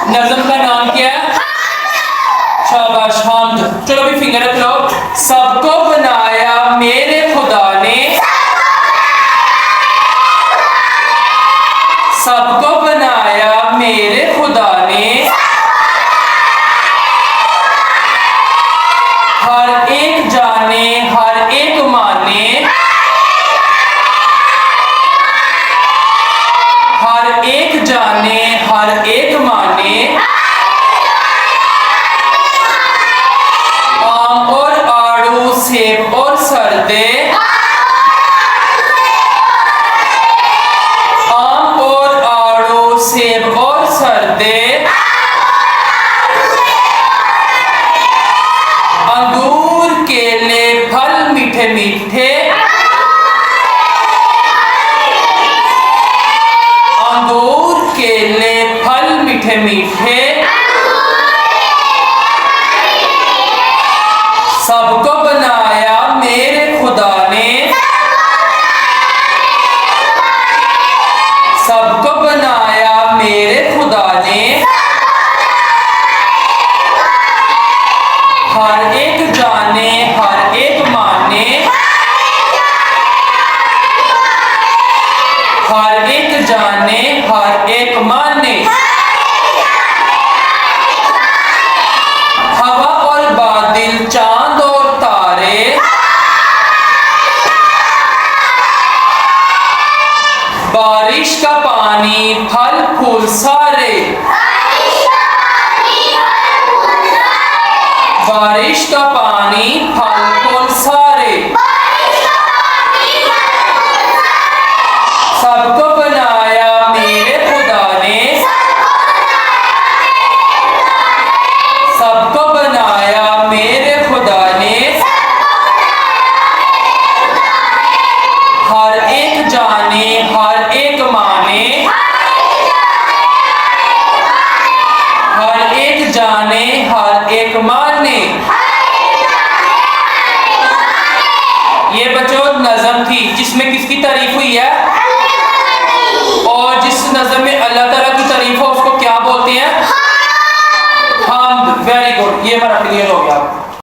नज़म का नाम क्या है? शाबाश, हमद। चलो भी फिंगर रख लो। सबको बनाया मेरे खुदा ने, सबको बनाया मेरे खुदा ने, हर एक जाने हर एक माने, हर एक जाने हर एक माने, आम और आड़ू सेब और सरदे, आम और आड़ू सेब और सरदे, अंगूर केले फल मीठे मीठे, अंगूर केले फल मीठे मीठे, सबको बनाया मेरे खुदा ने, सबको बनाया मेरे खुदा ने, हर एक जाने हर एक माने, हर एक जाने हर एक माने, हवा और बादल चांद और तारे, बारिश का पानी फल फूल सारे, बारिश का पानी फल फूल सारे, सबको बनाया मेरे खुदा ने, सबको बनाया मेरे खुदा ने, हर एक जाने हर एक माने, हर एक जाने हर एक माने। ये बच्चों नज़म थी जिसमें किसकी तारीफ हुई है? और जिस नज़म में अल्लाह ताला की तारीफ हो उसको क्या बोलते हैं? हमद। वेरी गुड, ये हमारा क्लियर हो गया।